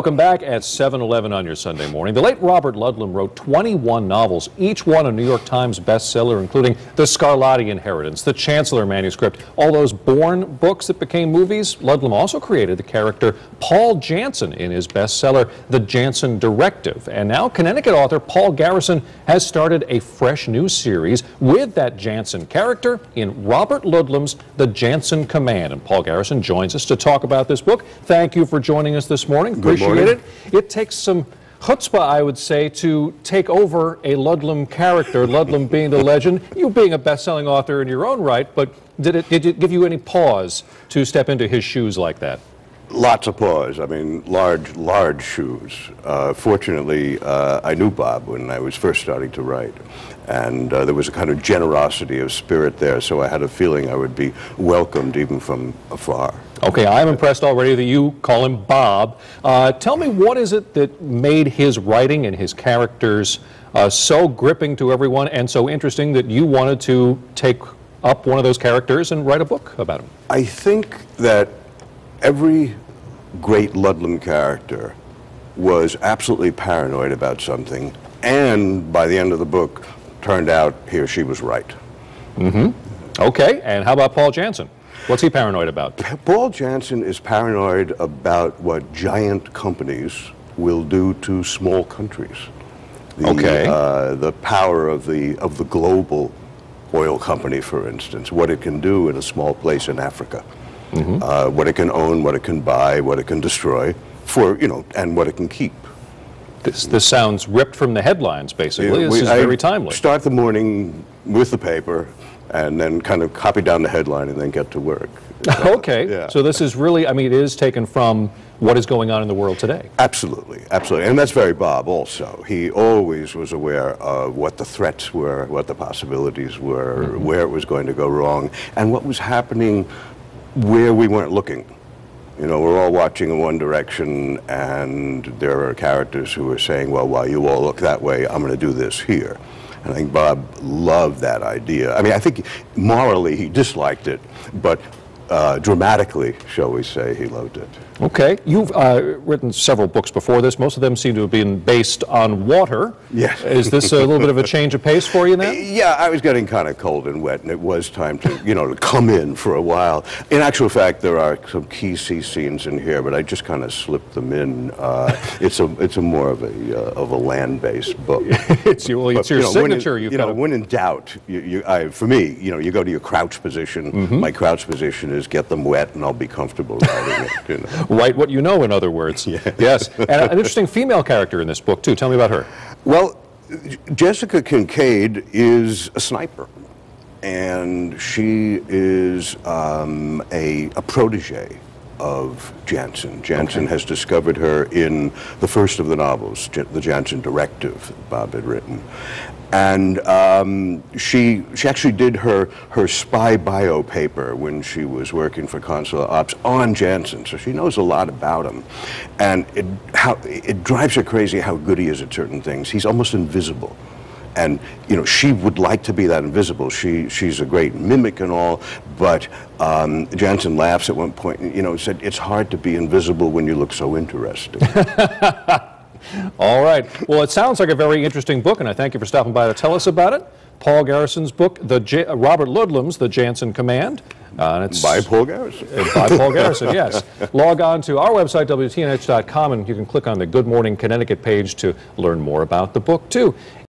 Welcome back at 7:11 on your Sunday morning. The late Robert Ludlum wrote 21 novels, each one a New York Times bestseller, including The Scarlatti Inheritance, The Chancellor Manuscript, all those Bourne books that became movies. Ludlum also created the character Paul Jansen in his bestseller, The Jansen Directive. And now Connecticut author Paul Garrison has started a fresh new series with that Jansen character in Robert Ludlum's The Jansen Command. And Paul Garrison joins us to talk about this book. Thank you for joining us this morning. Appreciate it. It takes some chutzpah, I would say, to take over a Ludlum character, Ludlum being the legend, you being a best-selling author in your own right, but did it give you any pause to step into his shoes like that? Lots of pause. I mean, large shoes. Fortunately, I knew Bob when I was first starting to write, and there was a kind of generosity of spirit there, so I had a feeling I would be welcomed even from afar. Okay, I'm impressed already that you call him Bob. Tell me, what is it that made his writing and his characters so gripping to everyone and so interesting that you wanted to take up one of those characters and write a book about him? I think that every great Ludlum character was absolutely paranoid about something, and by the end of the book, turned out he or she was right. Okay, and how about Paul Jansen? What's he paranoid about? Paul Jansen is paranoid about what giant companies will do to small countries. The power of the global oil company, for instance, what it can do in a small place in Africa. What it can own, what it can buy, what it can destroy, and what it can keep. This sounds ripped from the headlines, basically. This is very timely. Start the morning with the paper, and then kind of copy down the headline and then get to work. Okay, yeah. So this is really, I mean, it is taken from what is going on in the world today. Absolutely, absolutely. And that's very Bob also. He always was aware of what the threats were, what the possibilities were, where it was going to go wrong, and what was happening where we weren't looking. You know, we're all watching in one direction, and there are characters who are saying, well, while you all look that way, I'm going to do this here. And I think Bob loved that idea. I mean, I think morally he disliked it, but dramatically, shall we say, he loved it. Okay. You've written several books before this. Most of them seem to have been based on water. Yes. Is this a little bit of a change of pace for you now? Yeah, I was getting kind of cold and wet, and it was time to, to come in for a while. In actual fact, there are some key sea scenes in here, but I just kind of slipped them in. It's a more of a land-based book. It's your signature. When in doubt, for me, you go to your crouch position. My crouch position is get them wet, and I'll be comfortable writing it. Write what you know, in other words. Yeah. Yes. And an interesting female character in this book, too. Tell me about her. Well, Jessica Kincaid is a sniper, and she is a protege of Jansen. Jansen has discovered her in the first of the novels, the Jansen Directive Bob had written. And she actually did her spy bio paper when she was working for Consular Ops on Jansen, so she knows a lot about him. And it drives her crazy how good he is at certain things. He's almost invisible. And, she would like to be that invisible. She's a great mimic and all, but Jansen laughs at one point and, said, it's hard to be invisible when you look so interesting. All right. Well, it sounds like a very interesting book, and I thank you for stopping by to tell us about it. Paul Garrison's book, Robert Ludlum's The Jansen Command. And it's by Paul Garrison. By Paul Garrison, yes. Log on to our website, WTNH.com, and you can click on the Good Morning Connecticut page to learn more about the book, too.